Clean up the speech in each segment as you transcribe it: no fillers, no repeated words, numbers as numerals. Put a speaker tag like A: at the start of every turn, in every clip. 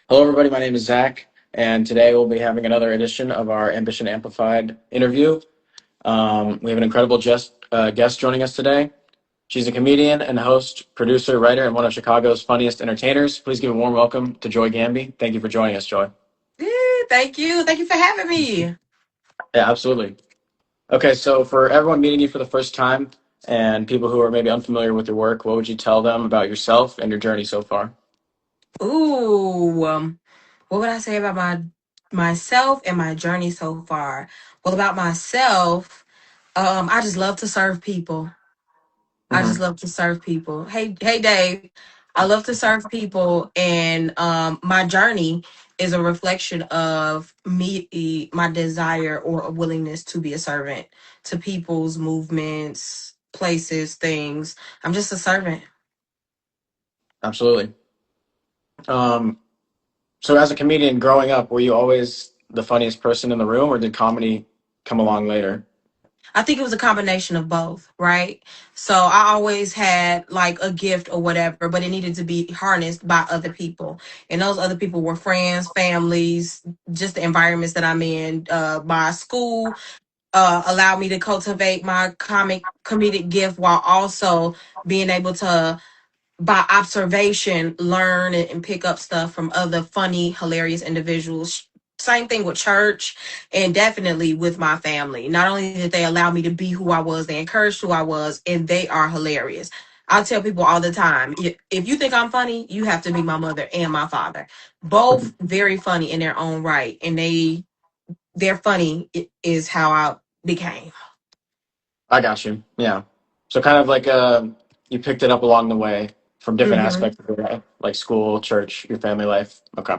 A: Hello, everybody. My name is Zach, and today we'll be having another edition of our Ambition Amplified interview. We have an incredible guest joining us today. She's a comedian and host, producer, writer, and one of Chicago's funniest entertainers. Please give a warm welcome to Joy Gamby. Thank you for joining us, Joy.
B: Thank you. Thank you for having me.
A: Yeah, absolutely. Okay, so for everyone meeting you for the first time and people who are maybe unfamiliar with your work, what would you tell them about yourself and your journey so far?
B: Ooh, what would I say about myself and my journey so far? Well, about myself, I just love to serve people. I just
A: Hmm.
B: love to serve people. Hey, Dave. I love to serve people, and my journey is a reflection of me, my desire or a willingness to be a servant to people's movements, places, things. I'm just a servant.
A: Absolutely. Um, so as a comedian growing up, were you always the funniest person in the room, or did comedy come along later?
B: I think it was a combination of both, right? So I always had like a gift or whatever, but it needed to be harnessed by other people. And those other people were friends, families, just the environments that I'm in. My school allowed me to cultivate my comedic gift while also being able to by observation learn and pick up stuff from other funny hilarious individuals. Same thing with church and definitely with my family. Not only did they allow me to be who I was, they encouraged who I was, and they are hilarious. I tell people all the time, if you think I'm funny, you have to meet my mother and my father. Both very funny in their own right, and they're funny is how I became.
A: I got you. Yeah. So kind of like you picked it up along the way from different
B: Hmm.
A: aspects of your life, like school, church, your family life. Okay.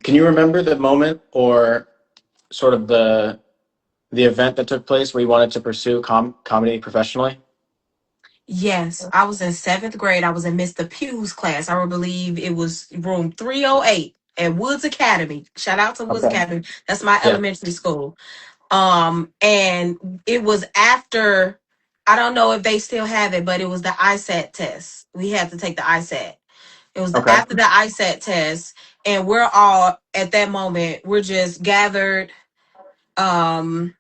A: Can you remember the moment or sort of the event that took place where you wanted to pursue comedy professionally?
B: Yes, I was in seventh grade. I was in Mr. Pugh's class. I would believe it was room 308 at Woods Academy. Shout out to Woods
A: Okay.
B: Academy. That's my
A: Yeah.
B: elementary school. And it was after, I don't know if they still have it, but it was the ISAT test. We had to take the ISAT. It was
A: Okay.
B: after the ISAT test, and we're all at that moment, we're just gathered. Um,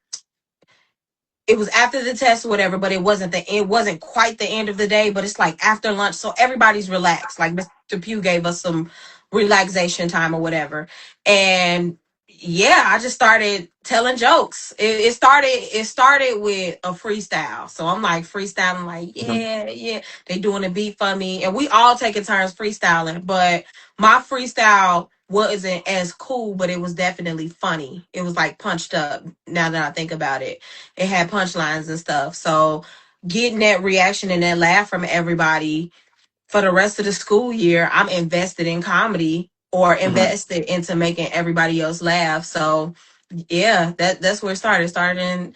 B: it was after the test or whatever, but it wasn't quite the end of the day, but it's like after lunch. So everybody's relaxed. Like Mr. Pugh gave us some relaxation time or whatever. And yeah, I just started telling jokes. It started with a freestyle. So I'm like freestyling, like,
A: Mhm.
B: yeah. They doing a beat for me. And we all taking turns freestyling, but my freestyle wasn't as cool, but it was definitely funny. It was like punched up now that I think about it. It had punchlines and stuff. So getting that reaction and that laugh from everybody for the rest of the school year, I'm invested in comedy or
A: Mhm.
B: invested into making everybody else laugh. So yeah, that's where it started. Started in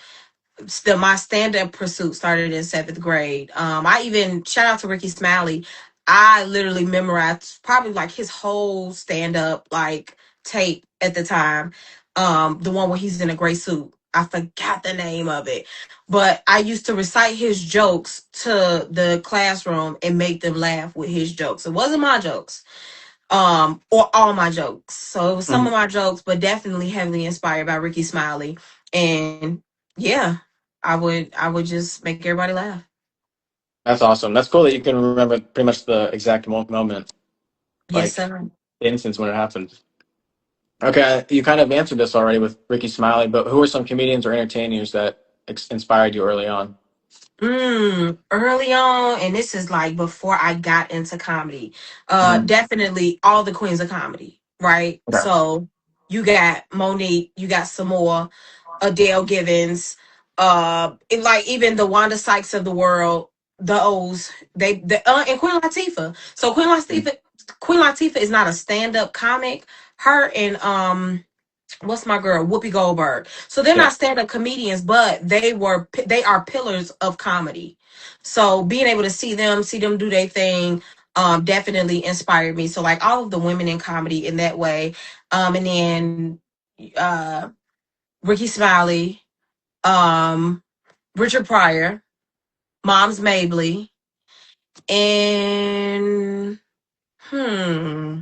B: still my stand-up pursuit started in seventh grade. I even shout out to Ricky Smiley. I literally memorized probably like his whole stand-up like tape at the time. The one where he's in a gray suit. I forgot the name of it. But I used to recite his jokes to the classroom and make them laugh with his jokes. It wasn't my jokes, or all my jokes. So it was some
A: Mhm.
B: of my jokes, but definitely heavily inspired by Ricky Smiley. And yeah, I would just make everybody laugh.
A: That's awesome. That's cool that you can remember pretty much the exact moment,
B: Yes,
A: like
B: sir.
A: the instance when it happened. Okay, you kind of answered this already with Ricky Smiley, but who are some comedians or entertainers that inspired you early on?
B: Early on, and this is like before I got into comedy.
A: Mhm.
B: Definitely all the queens of comedy, right?
A: Okay.
B: So you got Monique, you got Samoa, Adele Givens, like even the Wanda Sykes of the world, those and Queen Latifah. So Queen Latifah is not a stand up comic. Her and what's my girl Whoopi Goldberg. So they're
A: Yeah.
B: not stand up comedians, but they are pillars of comedy. So being able to see them do their thing, definitely inspired me. So like all of the women in comedy in that way, and then uh, Ricky Smiley, um, Richard Pryor, Moms Mabley, and hmm.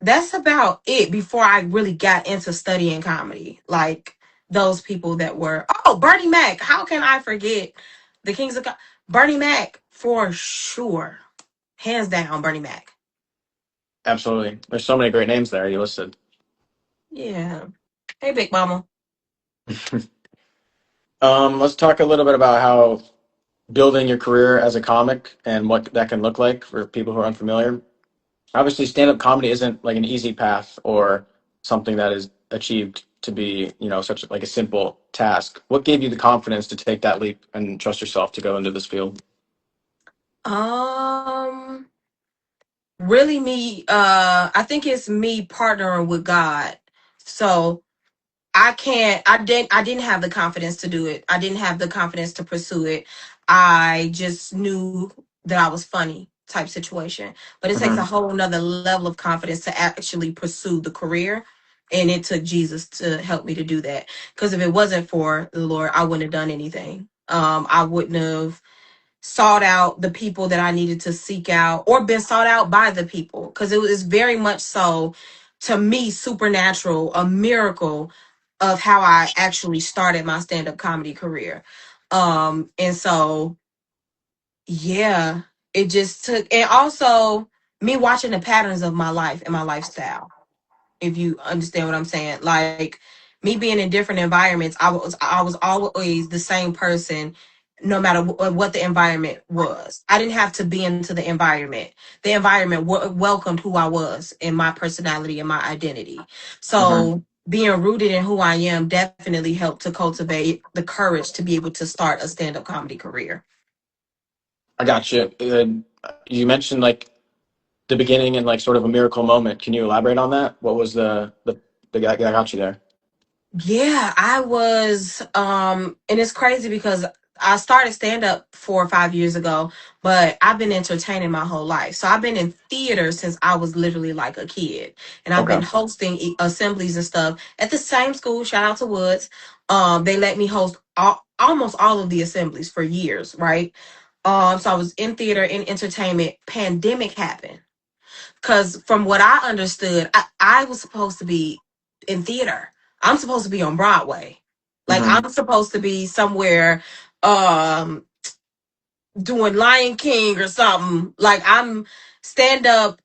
B: that's about it before I really got into studying comedy. Like those people that were, oh, Bernie Mac. How can I forget the Kings of Bernie Mac for sure. Hands down, Bernie Mac.
A: Absolutely. There's so many great names there you listed.
B: Yeah. Hey, Big Mama.
A: Let's talk a little bit about how building your career as a comic and what that can look like for people who are unfamiliar. Obviously, stand-up comedy isn't like an easy path or something that is achieved to be, such like a simple task. What gave you the confidence to take that leap and trust yourself to go into this field?
B: Um, really me, I think it's me partnering with God. So I didn't have the confidence to do it. I didn't have the confidence to pursue it. I just knew that I was funny type situation. But it takes a
A: Hmm.
B: whole nother level of confidence to actually pursue the career. And it took Jesus to help me to do that. Because if it wasn't for the Lord, I wouldn't have done anything. I wouldn't have sought out the people that I needed to seek out or been sought out by the people, because it was very much so, to me, supernatural, a miracle of how I actually started my stand-up comedy career. And so yeah, it just took, and also me watching the patterns of my life and my lifestyle, if you understand what I'm saying. Like me being in different environments, I was always the same person, no matter what the environment was. I didn't have to be into the environment. The environment welcomed who I was and my personality and my identity.
A: Hmm.
B: So being rooted in who I am definitely helped to cultivate the courage to be able to start a stand-up comedy career.
A: I got you. You mentioned like the beginning and like sort of a miracle moment. Can you elaborate on that? What was the guy that got you there?
B: Yeah, I was and it's crazy because I started stand up 4 or 5 years ago, but I've been entertaining my whole life. So I've been in theater since I was literally like a kid. And I've been
A: Okay.
B: hosting assemblies and stuff at the same school, shout out to Woods. They let me host almost all of the assemblies for years, right? So I was in theater in entertainment. Pandemic happened. Because from what I understood, I was supposed to be in theater. I'm supposed to be on Broadway. Like
A: Hmm.
B: I'm supposed to be somewhere um doing Lion King or something. Like I'm stand up.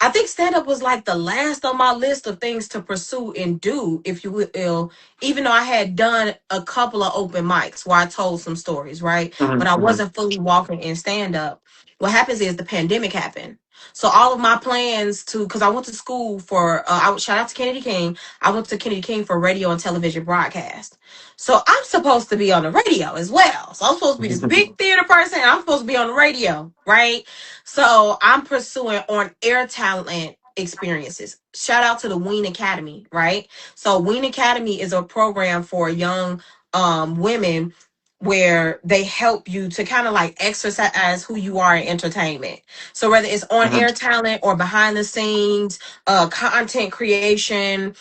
B: I think stand up was like the last on my list of things to pursue and do, if you will, even though I had done a couple of open mics where I told some stories, right? But
A: Hmm.
B: I
A: Hmm.
B: wasn't fully walking in stand up. What happens is the pandemic happened. So all of my plans to, because I went to school for, shout out to Kennedy King. I went to Kennedy King for radio and television broadcast. So I'm supposed to be on the radio as well. So I'm supposed to be this big theater person. And I'm supposed to be on the radio, right? So I'm pursuing on air talent experiences. Shout out to the Ween Academy, right? So Ween Academy is a program for young women where they help you to kind of like exercise who you are in entertainment. So whether it's on
A: Hmm.
B: air talent or behind the scenes, content creation,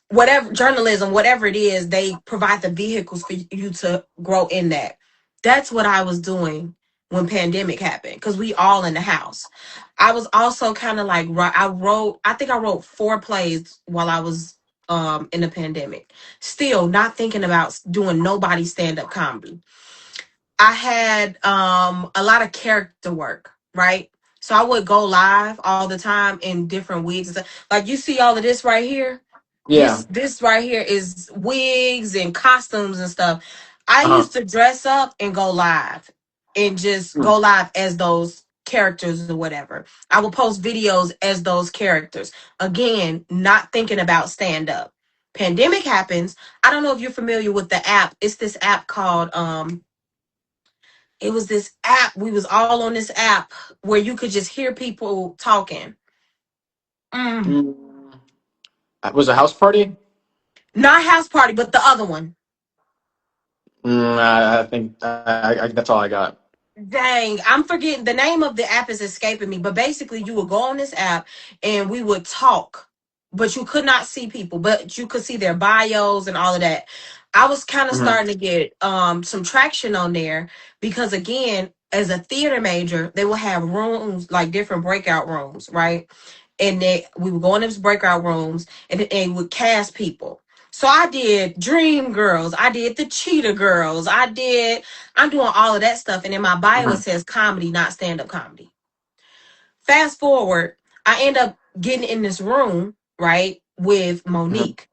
B: whatever, journalism, whatever it is, they provide the vehicles for you to grow in that. That's what I was doing when pandemic happened, because we all in the house. I was also kind of like, I think I wrote 4 plays while I was in the pandemic, still not thinking about doing nobody stand-up comedy. I had a lot of character work, right? So I would go live all the time in different wigs and stuff. Like you see all of this right here.
A: Yeah.
B: This right here is wigs and costumes and stuff. I
A: Uh-huh.
B: used to dress up and go live and just
A: Mm.
B: go live as those characters or whatever. I would post videos as those characters. Again, not thinking about stand up. Pandemic happens. I don't know if you're familiar with the app. It's this app called it was this app. We was all on this app where you could just hear people talking. Mm.
A: Mm. Was it a house party?
B: Not house party, but the other one.
A: I think that's all I got.
B: Dang, I'm forgetting the name of the app is escaping me. But basically, you would go on this app and we would talk, but you could not see people, but you could see their bios and all of that. I was kind of
A: Hmm.
B: starting to get some traction on there because again, as a theater major, they will have rooms like different breakout rooms, right? and we would go in those breakout rooms, and they would cast people. So I did Dream Girls, I did the Cheetah Girls, I'm doing all of that stuff, and in my bio it
A: Hmm.
B: says comedy, not stand up comedy. Fast forward, I end up getting in this room, right, with
A: Hmm.
B: Monique,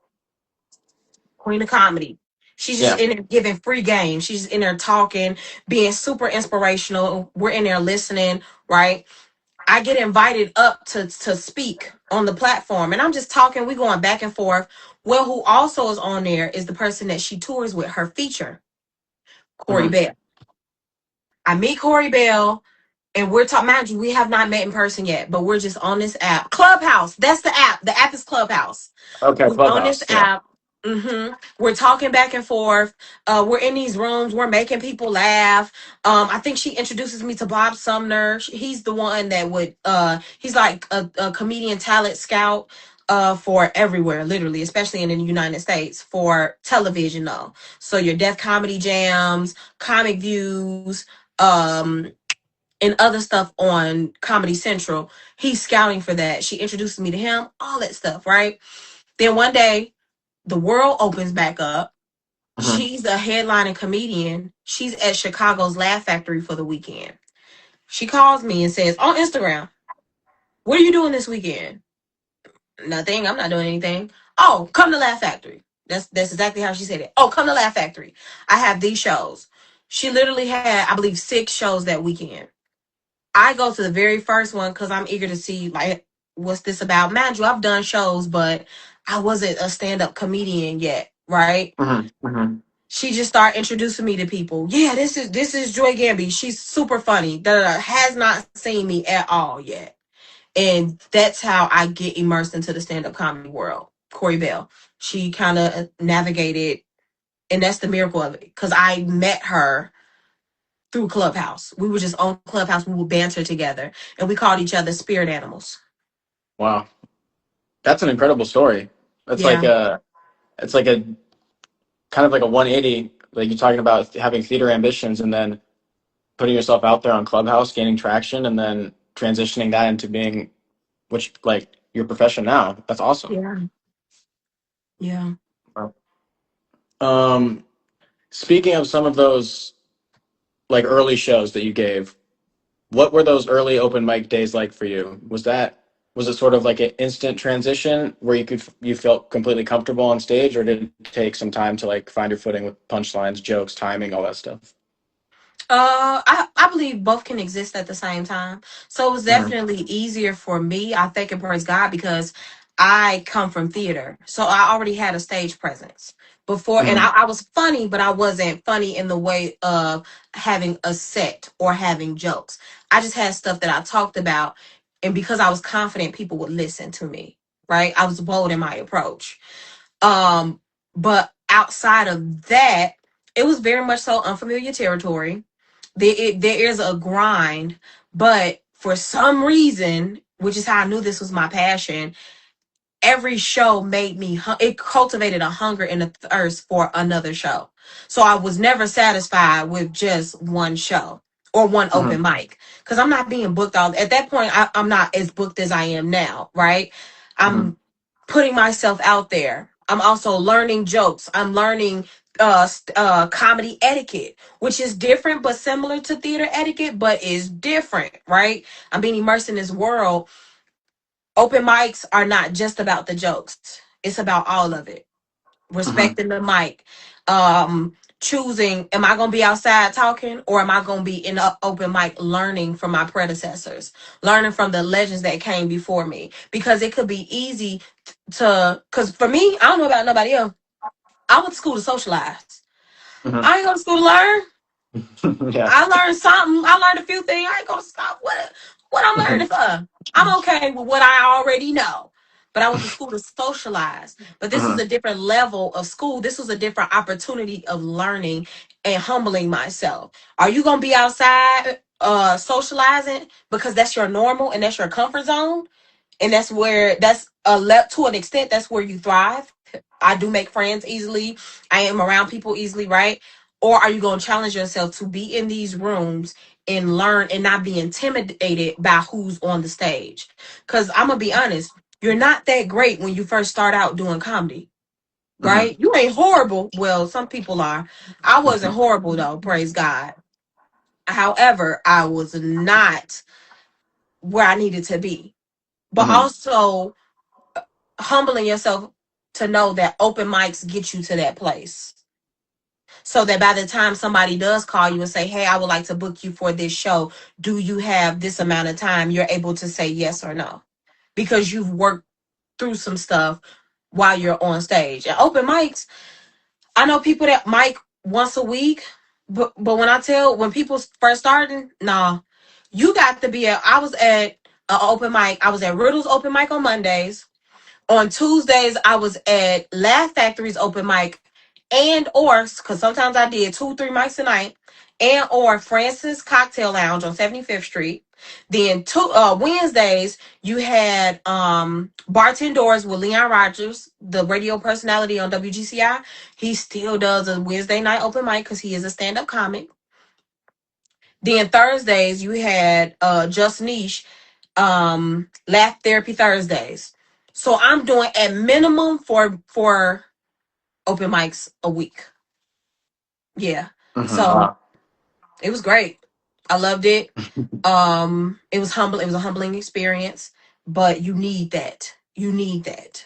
B: Queen of Comedy. She's just
A: Yeah.
B: in there giving free game. She's in there talking, being super inspirational. We're in there listening, right? I get invited up to speak on the platform, and I'm just talking. We going back and forth. Well, who also is on there is the person that she tours with, her feature, Corey
A: Hmm.
B: Bell. I meet Corey Bell, and we're talking. Mind you, we have not met in person yet, but we're just on this app, Clubhouse. That's the app. The app is Clubhouse.
A: Okay,
B: We on this
A: Clubhouse. Yeah.
B: app. We're talking back and forth. We're in these rooms. We're making people laugh. I think she introduces me to Bob Sumner. He's the one that would. He's like a comedian talent scout. For everywhere, literally, especially in the United States, for television, though. So your Death Comedy Jams, Comic Views, um, and other stuff on Comedy Central. He's scouting for that. She introduces me to him, all that stuff, right? Then one day, the world opens back up.
A: Hmm.
B: She's a headlining comedian. She's at Chicago's Laugh Factory for the weekend. She calls me and says on Instagram, "What are you doing this weekend?" Nothing. I'm not doing anything. Oh, come to Laugh Factory. That's exactly how she said it. Oh, come to Laugh Factory. I have these shows. She literally had, I believe, 6 shows that weekend. I go to the very first one because I'm eager to see like what's this about. Mind you, I've done shows, but I wasn't a stand-up comedian yet, right?
A: Hmm. Hmm.
B: She just started introducing me to people. Yeah, this is Joy Gamby. She's super funny. Da has not seen me at all yet. And that's how I get immersed into the stand-up comedy world. Corey Bell. She kind of navigated, and that's the miracle of it. Because I met her through Clubhouse. We were just on Clubhouse. We would banter together, and we called each other spirit animals.
A: Wow, that's an incredible story. That's like
B: Yeah,
A: a, it's like a kind of like a 180. Like you're talking about having theater ambitions and then putting yourself out there on Clubhouse, gaining traction, and then transitioning that into being which like your profession now. That's awesome.
B: yeah, yeah.
A: Wow. Um, Speaking of some of those like early shows that you gave, what were those early open mic days like for you? Was it sort of like an instant transition where you felt completely comfortable on stage, or did it take some time to like find your footing with punchlines, jokes, timing, all that stuff?
B: I believe both can exist at the same time. So it was
A: Hmm.
B: definitely easier for me. I thank and praise God because I come from theater. So I already had a stage presence before, and
A: Hmm.
B: I was funny, but I wasn't funny in the way of having a set or having jokes. I just had stuff that I talked about, and because I was confident, people would listen to me. Right? I was bold in my approach. Um, but outside of that, it was very much so unfamiliar territory. There is a grind, but for some reason, which is how I knew this was my passion, every show made me it cultivated a hunger and a thirst for another show. So I was never satisfied with just one show or one
A: Hmm.
B: open mic because I'm not being booked all at that point. I'm not as booked as I am now, right?
A: Hmm.
B: I'm putting myself out there. I'm also learning jokes. I'm learning comedy etiquette, which is different but similar to theater etiquette, but is different, right? I'm being immersed in this world. Open mics are not just about the jokes. It's about all of it.
A: Hmm.
B: Respecting the mic. Choosing, am I going to be outside talking or am I going to be in an open mic learning from my predecessors, learning from the legends that came before me? Because it could be easy because for me, I don't know about nobody else. I went to school to socialize.
A: Hmm.
B: I ain't go to school to learn.
A: Yeah.
B: I learned something. I learned a few things. I ain't gonna stop. What I'm
A: Hmm.
B: learning for? I'm okay with what I already know. But I went to school to socialize. But this was
A: Hmm.
B: a different level of school. This was a different opportunity of learning and humbling myself. Are you gonna be outside socializing because that's your normal and that's your comfort zone? And that's to an extent that's where you thrive. I do make friends easily. I am around people easily, right? or are you going to challenge yourself to be in these rooms and learn and not be intimidated by who's on the stage? Because I'm going to be honest, you're not that great when you first start out doing comedy,
A: Hmm.
B: right? You ain't horrible. Well, some people are. I wasn't horrible though, praise God. However, I was not where I needed to be. But
A: Hmm.
B: also humbling yourself to know that open mics get you to that place. So that by the time somebody does call you and say, "Hey, I would like to book you for this show. Do you have this amount of time?" You're able to say yes or no because you've worked through some stuff while you're on stage. And open mics, I know people that mic once a week, but when people first starting, nah, you got to be at. I was at an open mic. I was at Riddle's open mic on Mondays. On Tuesdays, I was at Laugh Factory's open mic, and or because sometimes I did 2, 3 mics a night, and or Francis Cocktail Lounge on 75th Street. Then Wednesdays you had Bartenders with Leon Rogers, the radio personality on WGCI. He still does a Wednesday night open mic because he is a stand-up comic. Then Thursdays you had Just Niche, Laugh Therapy Thursdays. So I'm doing at minimum for open mics a week. Yeah.
A: Hmm.
B: So
A: Wow.
B: it was great. I loved it. It was humble. It was a humbling experience, but you need that. You need that.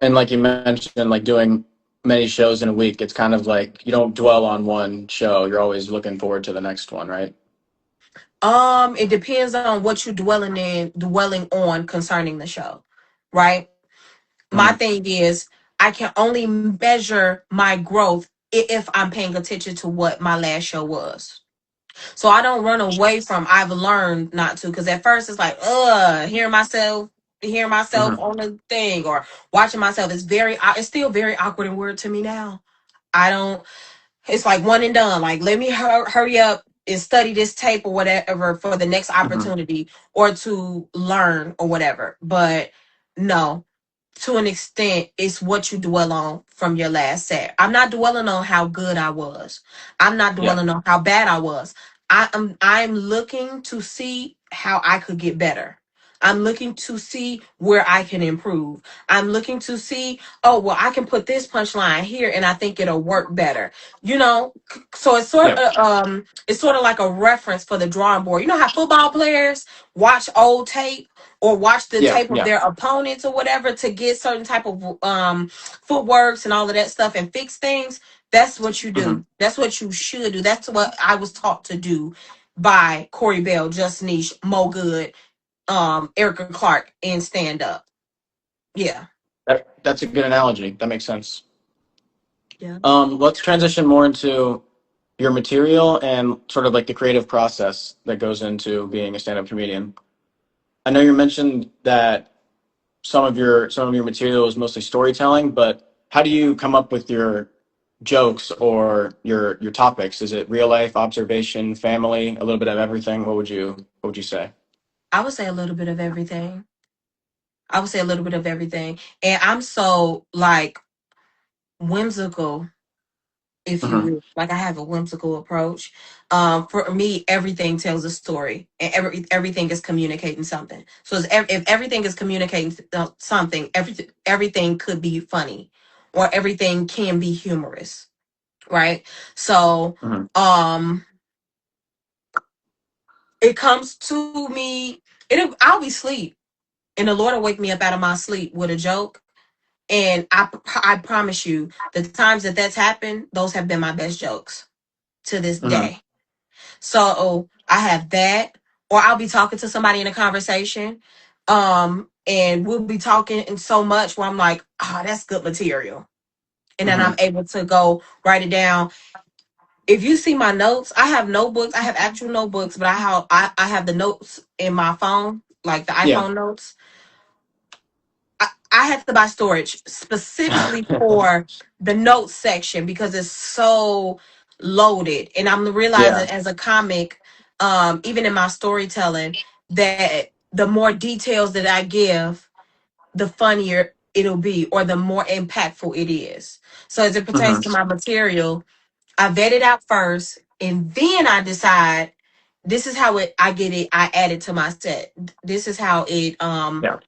A: And like you mentioned, like doing many shows in a week, it's kind of like you don't dwell on one show. You're always looking forward to the next one, right?
B: It depends on what you're dwelling on concerning the show, right? My
A: Hmm.
B: thing is, I can only measure my growth if I'm paying attention to what my last show was. So I don't run away from. I've learned not to, because at first it's like, hearing myself
A: Hmm.
B: on the thing or watching myself. It's still very awkward and weird to me now. I don't. It's like one and done. Like, let me hurry up and study this tape or whatever for the next
A: Hmm.
B: opportunity or to learn or whatever. But no, to an extent, it's what you dwell on from your last set. I'm not dwelling on how good I was. I'm not
A: Yeah.
B: dwelling on how bad I was. I'm looking to see how I could get better. I'm looking to see where I can improve. I'm looking to see, oh well, I can put this punchline here and I think it'll work better. So
A: Yeah.
B: it's sort of like a reference for the drawing board. You know how football players watch old tape or watch the
A: Yeah.
B: tape of
A: Yeah.
B: their opponents or whatever to get certain type of footworks and all of that stuff and fix things. That's what you
A: Hmm.
B: do. That's what you should do. That's what I was taught to do by Corey Bell, Just Niche, Mo Good, Erica Clark, and stand up. Yeah.
A: That's a good analogy. That makes sense.
B: Yeah.
A: Let's transition more into your material and sort of like the creative process that goes into being a stand-up comedian. I know you mentioned that some of your material is mostly storytelling, but how do you come up with your jokes or your topics? Is it real life, observation, family, a little bit of everything? What would you say?
B: I would say a little bit of everything. I would say a little bit of everything. And I'm so like whimsical, if you
A: Hmm.
B: will. Like I have a whimsical approach. For me, everything tells a story, and everything is communicating something. So if everything is communicating something, everything could be funny, or everything can be humorous, right? So,
A: Hmm.
B: um, it comes to me. I'll be asleep, and the Lord will wake me up out of my sleep with a joke. And I promise you, the times that that's happened, those have been my best jokes to this
A: Hmm.
B: day. So I have that, or I'll be talking to somebody in a conversation, and we'll be talking and so much where I'm like, that's good material, and then I'm
A: Hmm.
B: able to go write it down. If you see my notes, I have notebooks. I have actual notebooks, but I have the notes in my phone, like the
A: Yeah.
B: iPhone notes. I had to buy storage specifically for the notes section because it's so loaded. And I'm realizing
A: Yeah.
B: as a comic, even in my storytelling, that the more details that I give, the funnier it'll be or the more impactful it is. So as it pertains to
A: Hmm.
B: my material, I vet it out first, and then I decide this is how it. I get it. I add it to my set. This is how it
A: Yeah.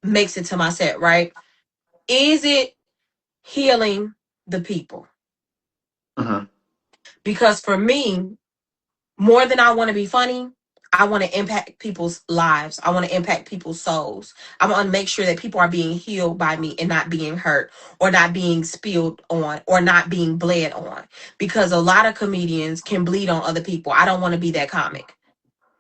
B: makes it to my set. Right? Is it healing the people?
A: Hmm.
B: Because for me, more than I want to be funny, I want to impact people's lives. I want to impact people's souls. I want to make sure that people are being healed by me and not being hurt or not being spilled on or not being bled on. Because a lot of comedians can bleed on other people. I don't want to be that comic.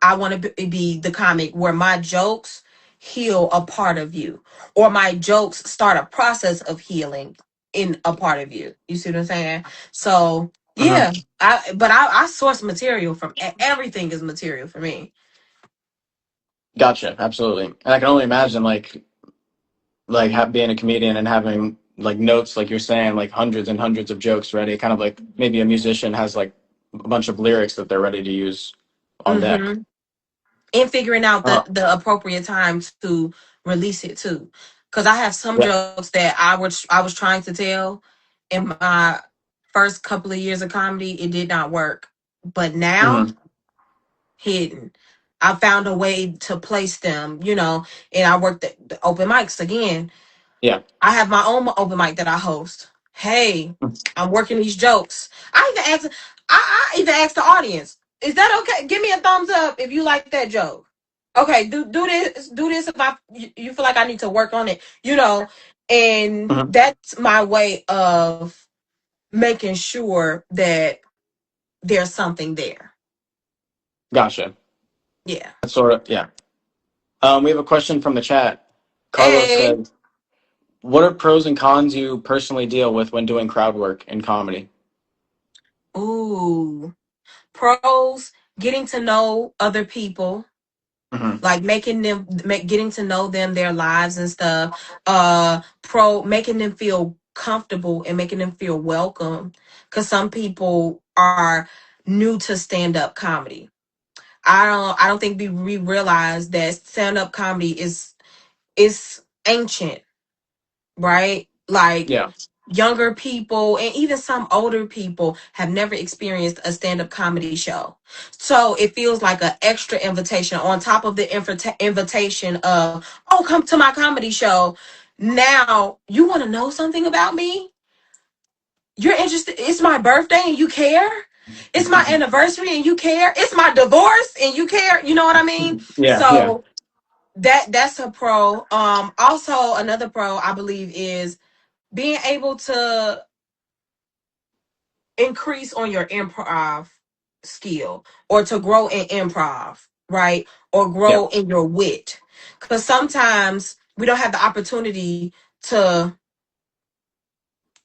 B: I want to be the comic where my jokes heal a part of you or my jokes start a process of healing in a part of you. You see what I'm saying? So,
A: Hmm.
B: yeah, I source material from everything is material for me.
A: Gotcha. Absolutely. And I can only imagine being a comedian and having like notes, like you're saying, like hundreds and hundreds of jokes ready, kind of like maybe a musician has like a bunch of lyrics that they're ready to use on deck.
B: Hmm. And figuring out
A: Uh,
B: the appropriate time to release it too. Cause I have some
A: yeah.
B: jokes that I was trying to tell in my first couple of years of comedy, it did not work. But now
A: Hmm.
B: hidden. I found a way to place them, and I worked the open mics again.
A: Yeah.
B: I have my own open mic that I host. Hey, I'm working these jokes. I even asked the audience, is that okay? Give me a thumbs up if you like that joke. Okay, do this if you feel like I need to work on it, and
A: Hmm.
B: that's my way of making sure that there's something there.
A: Gotcha.
B: Yeah.
A: That's sort of, yeah. We have a question from the chat. Carlos
B: Hey.
A: said, "What are pros and cons you personally deal with when doing crowd work in comedy?"
B: Ooh. Pros, getting to know other people,
A: Hmm.
B: like getting to know them, their lives and stuff. Making them feel comfortable and making them feel welcome. Cause some people are new to stand up comedy. I don't think we realize that stand up comedy is ancient, right? Like
A: Yeah.
B: younger people and even some older people have never experienced a stand-up comedy show. So it feels like an extra invitation on top of the invitation of, oh, come to my comedy show. Now, you want to know something about me? You're interested. It's my birthday and you care. It's my anniversary and you care. It's my divorce and you care. You know what I mean?
A: Yeah. Yeah.
B: So that's a pro. Also another pro I believe is being able to increase on your improv skill or to grow in improv, right? Or
A: Yeah.
B: grow in your wit. Because sometimes we don't have the opportunity to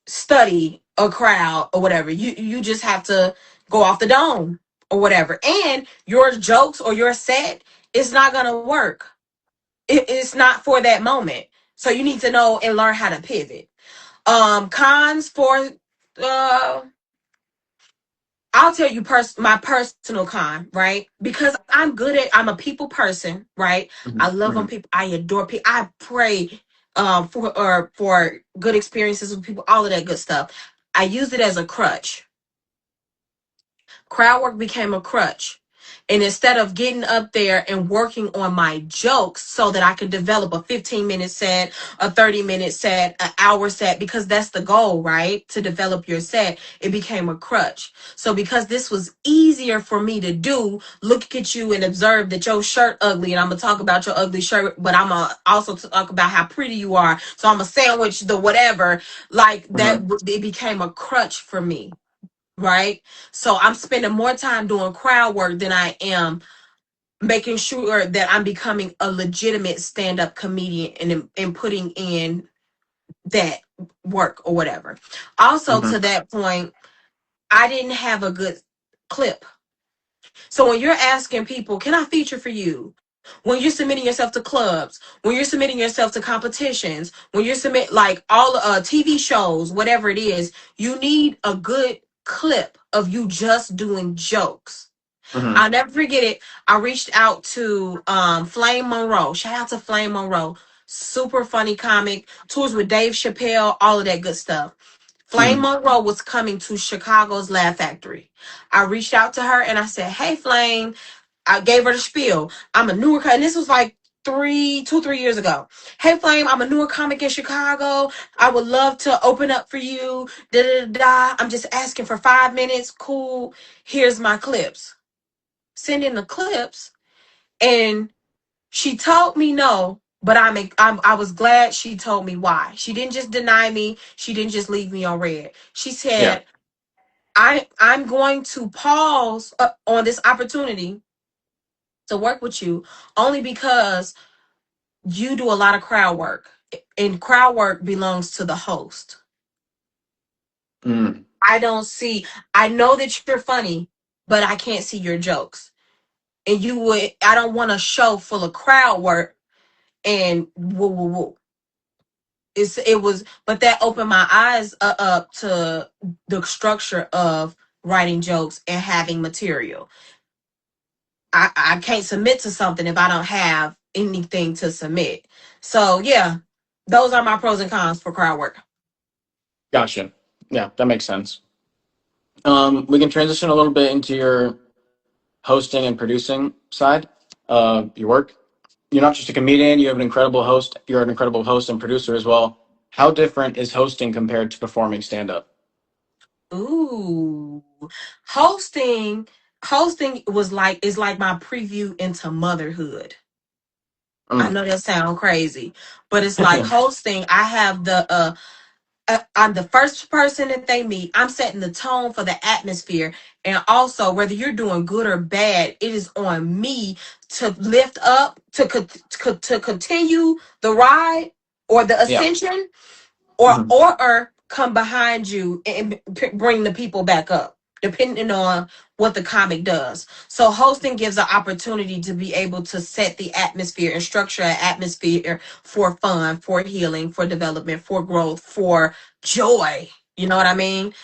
B: study a crowd or whatever. You just have to go off the dome or whatever. And your jokes or your set is not gonna work. It's not for that moment. So you need to know and learn how to pivot. Cons for uh I'll tell you my personal con, right? Because I'm a people person, right?
A: Hmm.
B: I love on
A: Hmm.
B: people. I adore people. I pray for good experiences with people, all of that good stuff. I use it as a crutch. Crowd work became a crutch. And instead of getting up there and working on my jokes so that I could develop a 15-minute set, a 30-minute set, an hour set, because that's the goal, right? To develop your set, it became a crutch. So because this was easier for me to do, look at you and observe that your shirt ugly, and I'm gonna talk about your ugly shirt, but I'm gonna also talk about how pretty you are. So I'm gonna sandwich the whatever, like that.
A: Hmm.
B: It became a crutch for me, right? So I'm spending more time doing crowd work than I am making sure that I'm becoming a legitimate stand-up comedian and putting in that work or whatever. Also,
A: Hmm.
B: to that point, I didn't have a good clip. So when you're asking people, can I feature for you? When you're submitting yourself to clubs, when you're submitting yourself to competitions, when you're like all TV shows, whatever it is, you need a good clip of you just doing jokes.
A: Hmm.
B: I'll never forget it. I reached out to Flame Monroe. Shout out to Flame Monroe. Super funny comic. Tours with Dave Chappelle, all of that good stuff. Flame
A: Mm.
B: Monroe was coming to Chicago's Laugh Factory. I reached out to her and I said, "Hey, Flame." I gave her the spiel. I'm a newer, and this was like 3 years ago. "Hey, Flame, I'm a newer comic in Chicago. I would love to open up for you. Da da da. I'm just asking for 5 minutes. Cool. Here's my clips." Send in the clips, and she told me no. But I was glad she told me why. She didn't just deny me. She didn't just leave me on red. She
A: Yeah.
B: said, I'm going to pause on this opportunity to work with you only because you do a lot of crowd work, and crowd work belongs to the host.
A: Mm.
B: I don't see, I know that you're funny, but I can't see your jokes. And I don't want a show full of crowd work and woo woo woo. But that opened my eyes up to the structure of writing jokes and having material. I can't submit to something if I don't have anything to submit. So yeah, those are my pros and cons for crowd work.
A: Gotcha. Yeah, that makes sense. We can transition a little bit into your hosting and producing side of your work. You're not just a comedian, you have an incredible host. You're an incredible host and producer as well. How different is hosting compared to performing stand up?
B: Ooh, hosting, hosting is like my preview into motherhood. I
A: Mm.
B: know that sounds crazy, but it's like hosting. I have I'm the first person that they meet. I'm setting the tone for the atmosphere. And also, whether you're doing good or bad, it is on me to lift up, to continue the ride or the
A: Yeah.
B: ascension, or
A: Hmm.
B: come behind you and bring the people back up, depending on what the comic does. So hosting gives an opportunity to be able to set the atmosphere and structure an atmosphere for fun, for healing, for development, for growth, for joy. You know what I mean?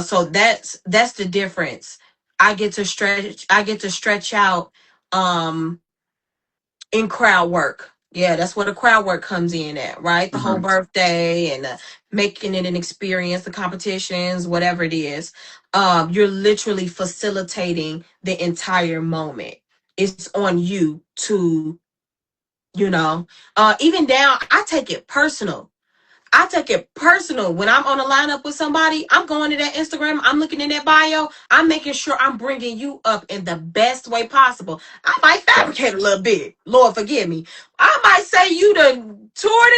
B: So that's the difference. I get to stretch out um in crowd work. Yeah, that's where the crowd work comes in at, right? The whole
A: Hmm.
B: birthday and making it an experience, the competitions, whatever it is. You're literally facilitating the entire moment. It's on you to, even down, I take it personal. I take it personal when I'm on a lineup with somebody. I'm going to that Instagram. I'm looking in that bio. I'm making sure I'm bringing you up in the best way possible. I might
A: Yeah.
B: fabricate a little bit. Lord forgive me. I might say you done toured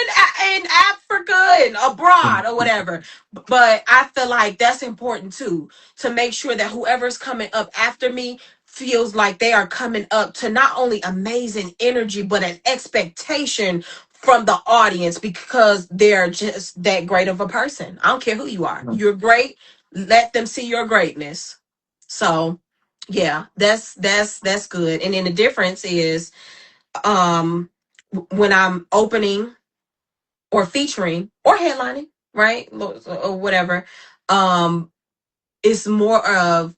B: in Africa and abroad or whatever. But I feel like that's important too, to make sure that whoever's coming up after me feels like they are coming up to not only amazing energy, but an expectation from the audience because they're just that great of a person. I don't care who you are.
A: Mhm.
B: You're great. Let them see your greatness. So, yeah, that's good. And then the difference is when I'm opening or featuring or headlining, right? Or whatever. Um it's more of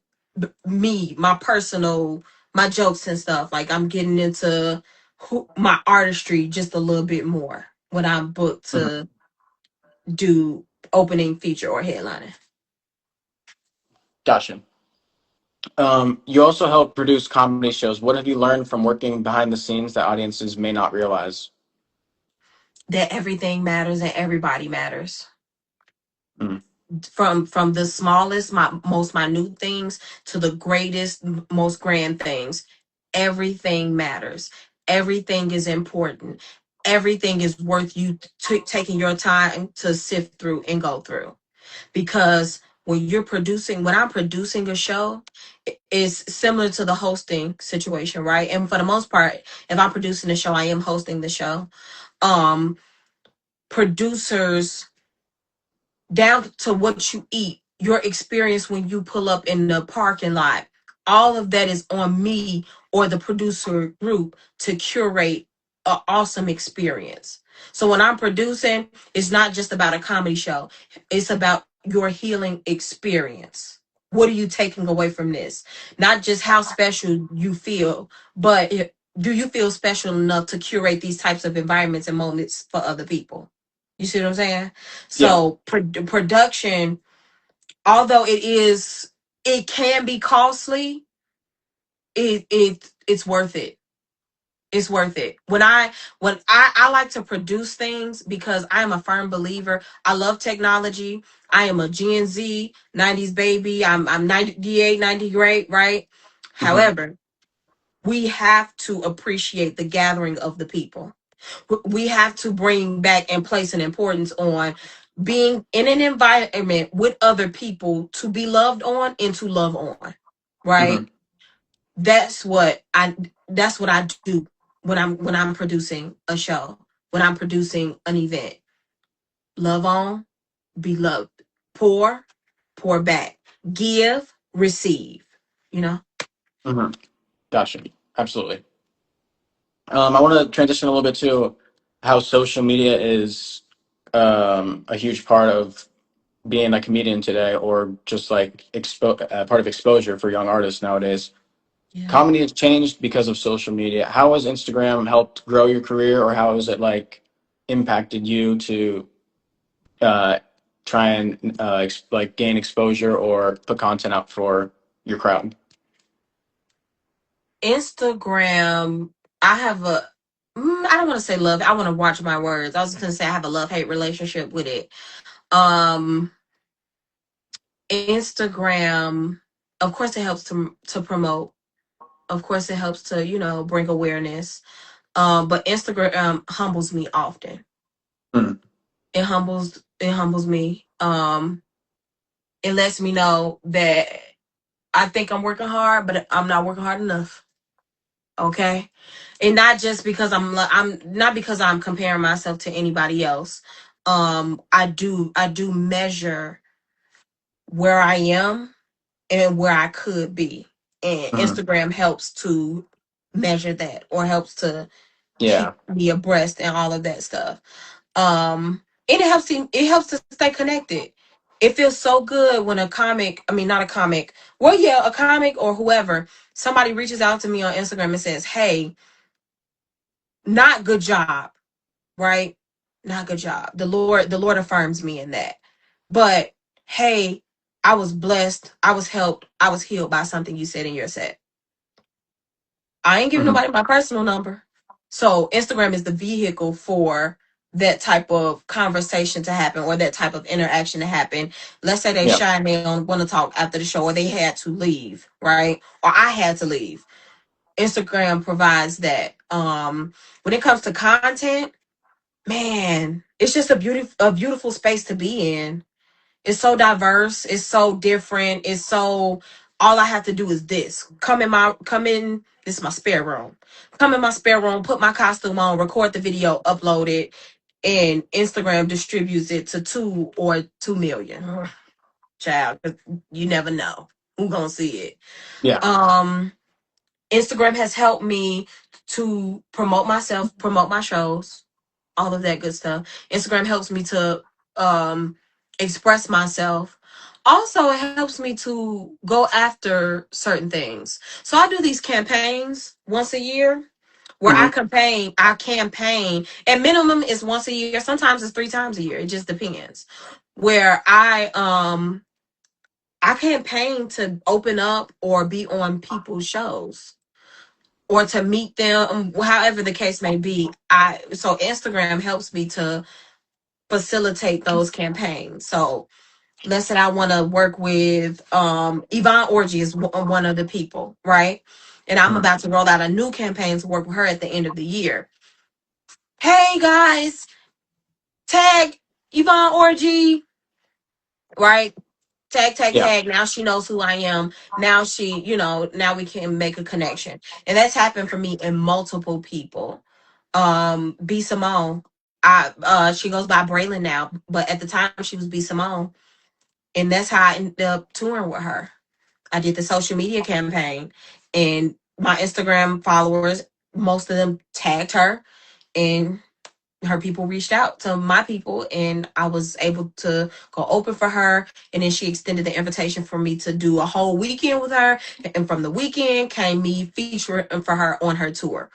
B: me, my personal, my jokes and stuff. Like I'm getting into my artistry just a little bit more when I'm booked
A: Mhm.
B: to do opening feature or headlining.
A: Gotcha. You also help produce comedy shows. What have you learned from working behind the scenes that audiences may not realize?
B: That everything matters and everybody matters.
A: Mm.
B: From the smallest, most minute things to the greatest, most grand things. Everything matters. Everything is important. Everything is worth you taking your time to sift through and go through. Because when I'm producing a show, it's similar to the hosting situation, right? And for the most part, if I'm producing a show, I am hosting the show. Um, Producers, down to what you eat, your experience when you pull up in the parking lot, all of that is on me or the producer group to curate an awesome experience. So when I'm producing, it's not just about a comedy show, it's about your healing experience. What are you taking away from this? Not just how special you feel, but do you feel special enough to curate these types of environments and moments for other people? You see what I'm saying?
A: Yeah.
B: So production, although it can be costly, it's worth it. It's worth it. When I like to produce things because I am a firm believer. I love technology. I am a Gen Z 90s baby. I'm 98, 90 great, right?
A: Hmm.
B: However, we have to appreciate the gathering of the people. We have to bring back and place an importance on being in an environment with other people to be loved on and to love on. Right?
A: Hmm.
B: That's what I do when I'm producing a show, when I'm producing an event. Love on, be loved. Pour back. Give, receive. You know?
A: Hmm. Gotcha. Absolutely. I want to transition a little bit to how social media is a huge part of being a comedian today, or just like part of exposure for young artists nowadays.
B: Yeah.
A: Comedy has changed because of social media. How has Instagram helped grow your career, or how has it like impacted you to uh, try and like gain exposure or put content out for your crowd?
B: Instagram, I have I don't want to say love. I want to watch my words. I was going to say I have a love hate relationship with it. Um, Instagram, of course, it helps to promote. Of course, it helps to bring awareness. But Instagram humbles me often.
A: Mm.
B: It humbles me. It lets me know that I think I'm working hard, but I'm not working hard enough. Okay, and not just because I'm not because I'm comparing myself to anybody else. I do measure where I am and where I could be, and
A: Mm.
B: Instagram helps to measure that, or helps to
A: Yeah.
B: keep me abreast and all of that stuff. And it helps to stay connected. It feels so good when a comic, I mean not a comic, well yeah, a comic or whoever, somebody reaches out to me on Instagram and says, "Hey, not good job," right? Not good job. The Lord affirms me in that. But hey, I was blessed, I was helped, I was healed by something you said in your set. I ain't giving
A: Hmm.
B: nobody my personal number. So Instagram is the vehicle for that type of conversation to happen, or that type of interaction to happen. Let's say they
A: Yeah.
B: shy and they don't want to talk after the show, or they had to leave, right? Or I had to leave. Instagram provides that. When it comes to content, man, it's just a beautiful space to be in. It's so diverse. It's so different. It's so, all I have to do is this. Come in. This is my spare room. Come in my spare room, put my costume on, record the video, upload it, and Instagram distributes it to 2 or 2 million. Ugh, child, 'cause you never know who gonna see it.
A: Yeah.
B: Um, Instagram has helped me to promote myself, promote my shows, all of that good stuff. Instagram helps me to um express myself. Also, it helps me to go after certain things. So I do these campaigns once a year where I
A: Hmm.
B: campaign, I campaign, and minimum is once a year. Sometimes it's 3 times a year. It just depends. Where I campaign to open up or be on people's shows, or to meet them, however the case may be. So Instagram helps me to facilitate those campaigns. So let's say I want to work with Yvonne Orgy is one of the people, right? And I'm
A: Hmm.
B: about to roll out a new campaign to work with her at the end of the year. Hey guys, tag Yvonne Orgy, right? Tag, tag,
A: Yeah.
B: tag. Now she knows who I am. Now we can make a connection. And that's happened for me and multiple people. B Simone. She goes by Braylon now, but at the time she was B Simone. And that's how I ended up touring with her. I did the social media campaign, and my Instagram followers, most of them tagged her, and her people reached out to my people, and I was able to go open for her. And then she extended the invitation for me to do a whole weekend with her. And from the weekend came me featuring for her on her tour.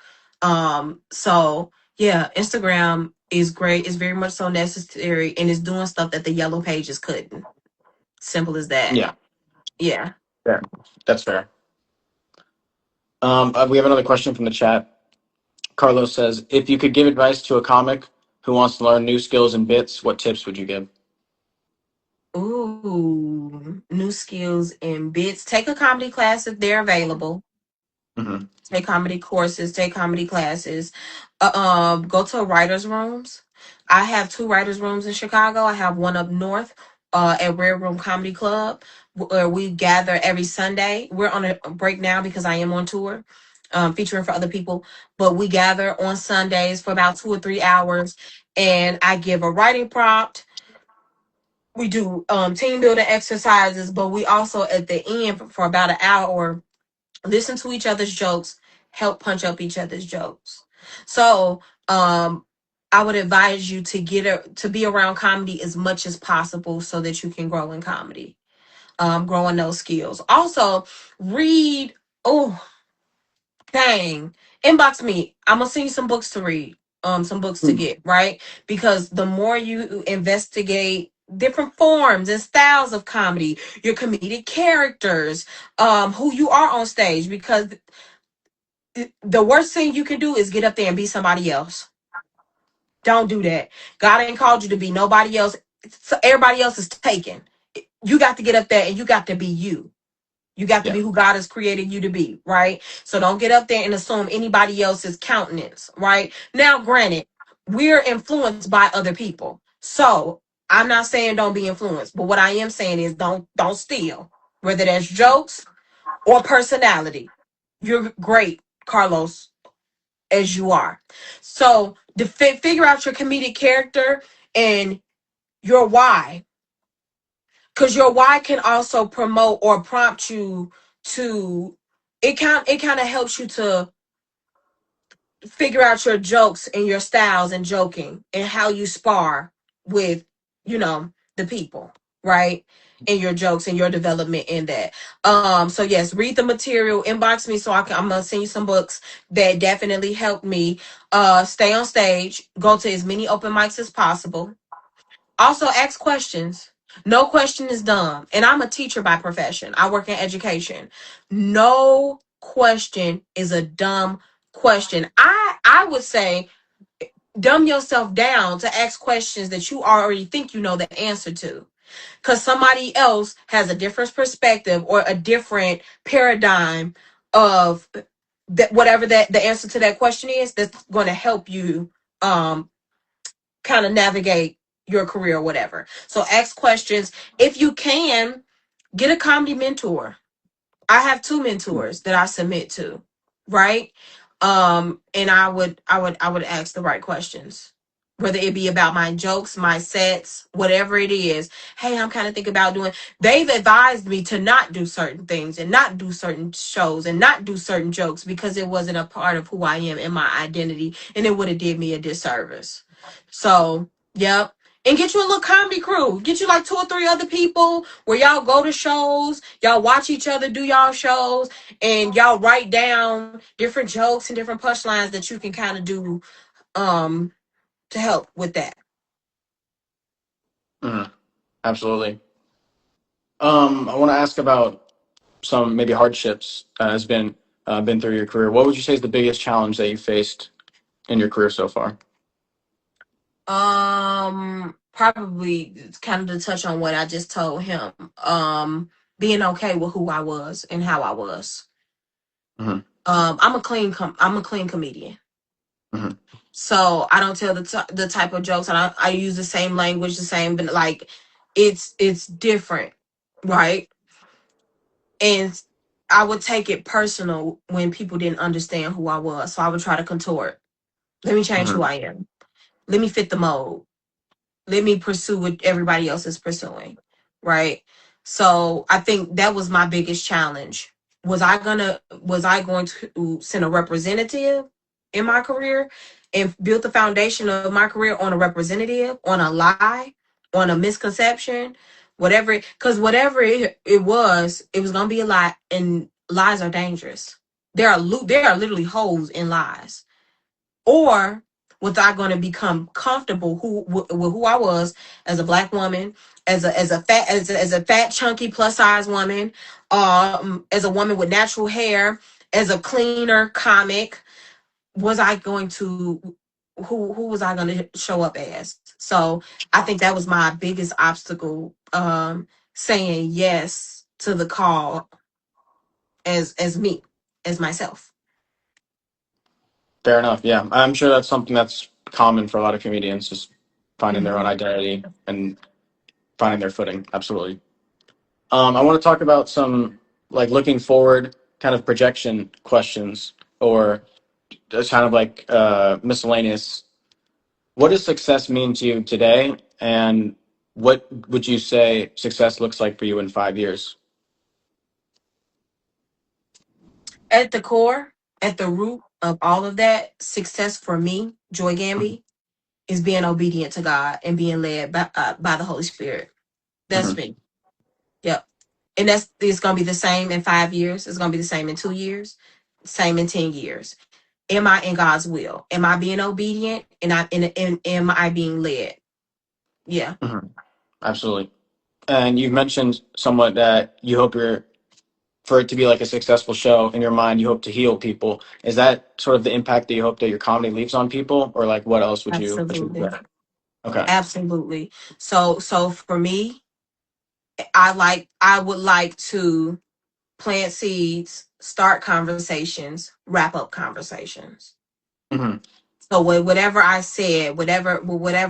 B: So yeah, Instagram. is great. It's very much so necessary, and it's doing stuff that the yellow pages couldn't. Simple as that.
A: Yeah,
B: Yeah.
A: fair. That's fair. We have another question from the chat. Carlos says, if you could give advice to a comic who wants to learn new skills and bits, what tips would you give?
B: Ooh, new skills and bits. Take a comedy class if they're available.
A: Hmm.
B: Take comedy courses, take comedy classes. Go to writers' rooms. I have two writers' rooms in Chicago. I have one up north, at Rare Room Comedy Club, where we gather every Sunday. We're on a break now because I am on tour, featuring for other people. But we gather on Sundays for about 2 or 3 hours, and I give a writing prompt. We do team building exercises, but we also at the end for about an hour listen to each other's jokes, help punch up each other's jokes. So, I would advise you to to be around comedy as much as possible so that you can grow in comedy, grow in those skills. Also, read. Oh, dang! Inbox me. I'm gonna send you some books to read. Some books to get right because the more you investigate different forms and styles of comedy, your comedic characters, who you are on stage, because the worst thing you can do is get up there and be somebody else. Don't do that. God ain't called you to be nobody else. So everybody else is taken. You got to get up there and you got to be you. You got to
A: Yeah.
B: be who God has created you to be, right? So don't get up there and assume anybody else's countenance, right? Now, granted, we're influenced by other people. So I'm not saying don't be influenced, but what I am saying is don't steal, whether that's jokes or personality. You're great, Carlos, as you are. So figure out your comedic character and your why, because your why can also promote or prompt you to. It kind of helps you to figure out your jokes and your styles and joking and how you spar with, the people, right? And your jokes and your development in that. So yes, read the material, inbox me so I'm gonna send you some books that definitely helped me stay on stage, go to as many open mics as possible. Also ask questions. No question is dumb. And I'm a teacher by profession. I work in education. No question is a dumb question. I would say dumb yourself down to ask questions that you already think you know the answer to. Because somebody else has a different perspective or a different paradigm of that, whatever that the answer to that question is, that's going to help you um kind of navigate your career or whatever. So ask questions. If you can, get a comedy mentor. I have two mentors that I submit to, right? And I would ask the right questions. Whether it be about my jokes, my sets, whatever it is. Hey, I'm kind of thinking about doing. They've advised me to not do certain things and not do certain shows and not do certain jokes because it wasn't a part of who I am and my identity, and it would have did me a disservice. So, yep. And get you a little comedy crew. Get you like two or three other people where y'all go to shows, y'all watch each other do y'all shows, and y'all write down different jokes and different punchlines that you can kind of do um to help with that.
A: Mhm. Absolutely. I want to ask about some maybe hardships has been through your career. What would you say is the biggest challenge that you faced in your career so far?
B: Probably it's kind of to touch on what I just told him. Being okay with who I was and how I was.
A: Hmm.
B: I'm a clean comedian.
A: Hmm.
B: So I don't tell the type of jokes, and I use the same language, the same, but like it's different, right? And I would take it personal when people didn't understand who I was. So I would try to contort. Let me change who
A: Hmm.
B: I am. Let me fit the mold. Let me pursue what everybody else is pursuing, right? So I think that was my biggest challenge. Was I going to send a representative in my career and build the foundation of my career on a representative, on a lie, on a misconception, whatever? Because whatever it was gonna be a lie, and lies are dangerous. There are literally holes in lies. Or Was I going to become comfortable with who I was as a black woman, as a fat chunky plus size woman, as a woman with natural hair, as a cleaner comic? Was I going to who was I going to show up as? So I think that was my biggest obstacle, saying yes to the call as me, as myself.
A: Fair enough. Yeah, I'm sure that's something that's common for a lot of comedians, just finding their own
B: Hmm.
A: identity and finding their footing. Absolutely. I want to talk about some like looking forward kind of projection questions or just kind of like miscellaneous. What does success mean to you today, and what would you say success looks like for you in 5 years?
B: At the core, at the root of all of that, success for me, Joy
A: Mhm.
B: Gamby, is being obedient to God and being led by the Holy Spirit. That's
A: Mhm.
B: me. Yep. And it's gonna be the same in 5 years. It's gonna be the same in 2 years. Same in 10 years. Am I in God's will? Am I being obedient? And am I being led? Yeah,
A: Mhm. Absolutely. And you've mentioned somewhat that you hope you're for it to be like a successful show in your mind, you hope to heal people. Is that sort of the impact that you hope that your comedy leaves on people, or like what else would you attribute
B: absolutely.
A: that? Okay.
B: Absolutely. So for me, I would like to plant seeds, start conversations, wrap up conversations.
A: Hmm.
B: So whatever I said, whatever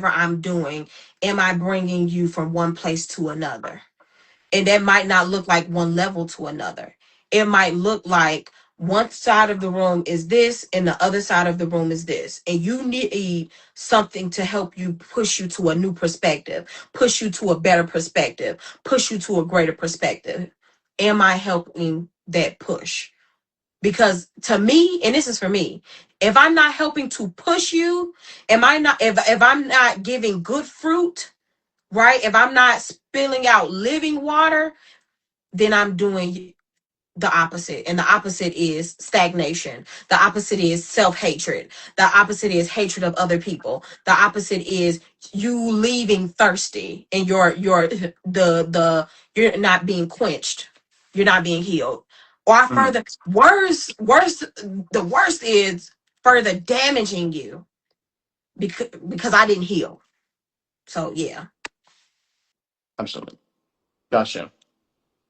B: I'm doing, am I bringing you from one place to another? And that might not look like one level to another. It might look like one side of the room is this and the other side of the room is this. And you need something to help you push you to a new perspective, push you to a better perspective, push you to a greater perspective. Am I helping that push? Because to me, and this is for me, if I'm not helping to push you, am I not if I'm not giving good fruit, right? If I'm not spilling out living water, then I'm doing the opposite. And the opposite is stagnation. The opposite is self-hatred. The opposite is hatred of other people. The opposite is you leaving thirsty and you're not being quenched. You're not being healed. Or
A: Hmm.
B: further the worst is further damaging you because I didn't heal. So yeah,
A: Absolutely. Gotcha.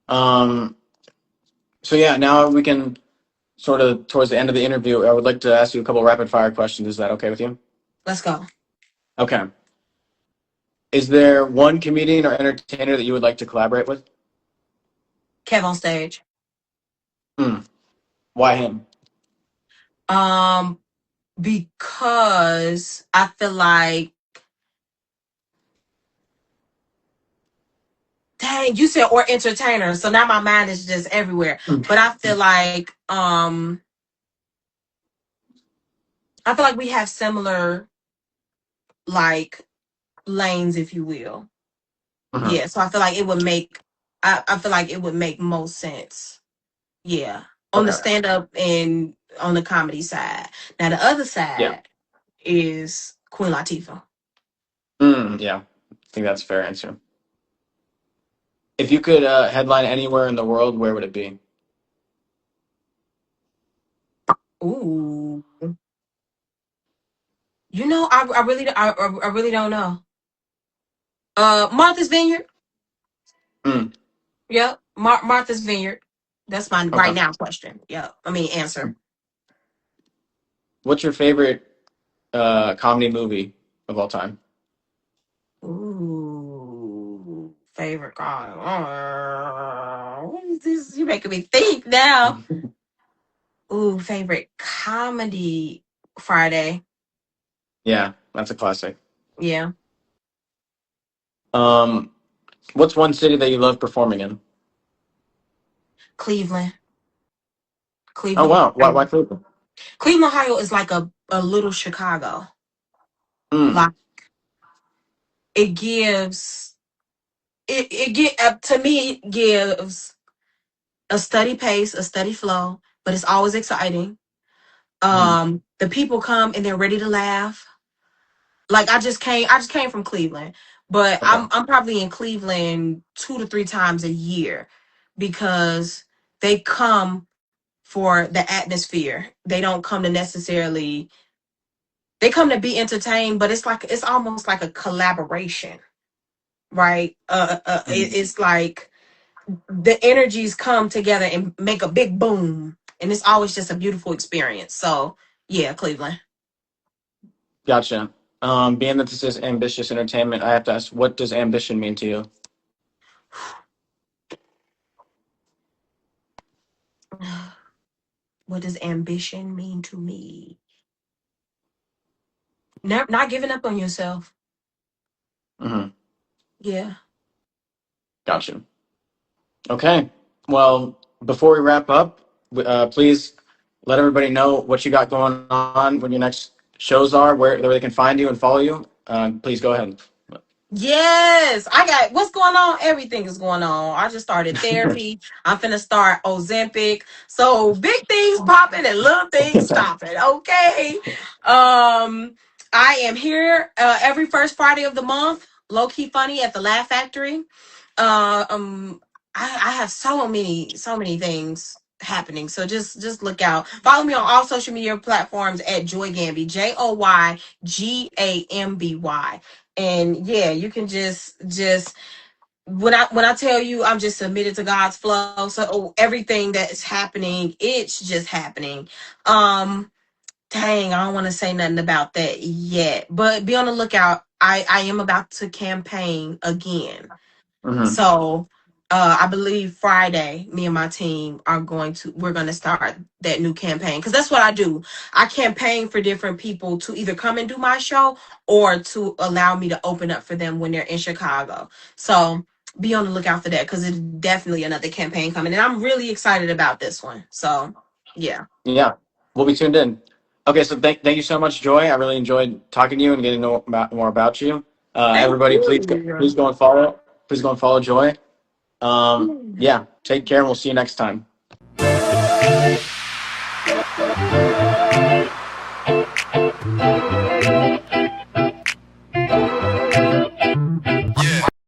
A: Um, so yeah, now we can sort of towards the end of the interview, I would like to ask you a couple rapid fire questions. Is that okay with you?
B: let's go.
A: Okay. Is there one comedian or entertainer that you would like to collaborate with?
B: Kev on stage.
A: Hmm. Why him?
B: Um, because I feel like, dang, you said or entertainer, so now my mind is just everywhere. But I feel like we have similar like lanes, if you will.
A: Hmm.
B: Yeah, so I feel like I feel like it would make most sense. Yeah, on the
A: Okay.
B: stand up and on the comedy side. Now the other
A: Yeah.
B: side is Queen Latifah.
A: Yeah. I think that's a fair answer. If you could headline anywhere in the world, where would it be?
B: Ooh, I really don't know. Martha's Vineyard.
A: Mm,
B: Yep. Martha's Vineyard. That's my right
A: okay.
B: now question. Yep. I mean answer.
A: What's your favorite comedy movie of all time?
B: Ooh. Favorite God. What is this? You making me think now. Ooh, favorite comedy Friday.
A: Yeah, that's a classic.
B: Yeah.
A: Um, what's one city that you love performing in?
B: Cleveland.
A: Oh
B: Cleveland,
A: wow, why
B: Ohio.
A: Cleveland?
B: Cleveland, Ohio is like a little Chicago.
A: Mm,
B: Like it gives it get to me it gives a steady pace, a steady flow, but it's always exciting.
A: mhm,
B: The people come and they're ready to laugh. Like I just came from Cleveland, but
A: Okay.
B: I'm probably in Cleveland 2 to 3 times a year because they come for the atmosphere. They don't come to necessarily they come to be entertained, but it's almost like a collaboration, right?
A: Mhm.
B: It's like the energies come together and make a big boom, and it's always just a beautiful experience. So yeah, Cleveland.
A: Gotcha. Being that this is ambitious entertainment, I have to ask, what does ambition mean to you?
B: What does ambition mean to me? Not giving up on yourself.
A: Hmm.
B: Yeah.
A: Gotcha. Okay. Well, before we wrap up, please let everybody know what you got going on, when your next shows are, where they can find you and follow you. Please go ahead.
B: Yes, I got what's going on. Everything is going on. I just started therapy. I'm finna start Ozempic. So big things popping and little things stopping. Okay. I am here every first Friday of the month. Low key funny at the Laugh Factory. Uh, um, I have so many things happening. So just look out. Follow me on all social media platforms at Joy Gamby. JoyGamby. And yeah, you can just when I tell you I'm just submitted to God's flow. So everything that is happening, it's just happening. Dang, I don't want to say nothing about that yet, but be on the lookout. I am about to campaign again.
A: Hmm.
B: So I believe Friday, me and my team we're going to start that new campaign because that's what I do. I campaign for different people to either come and do my show or to allow me to open up for them when they're in Chicago. So be on the lookout for that because it's definitely another campaign coming, and I'm really excited about this one. So yeah,
A: Yeah, we'll be tuned in. Okay, so thank you so much, Joy. I really enjoyed talking to you and getting to know more about you.
B: thank
A: Everybody,
B: you.
A: please go and follow. Please go and follow Joy. Yeah, take care, and we'll see you next time.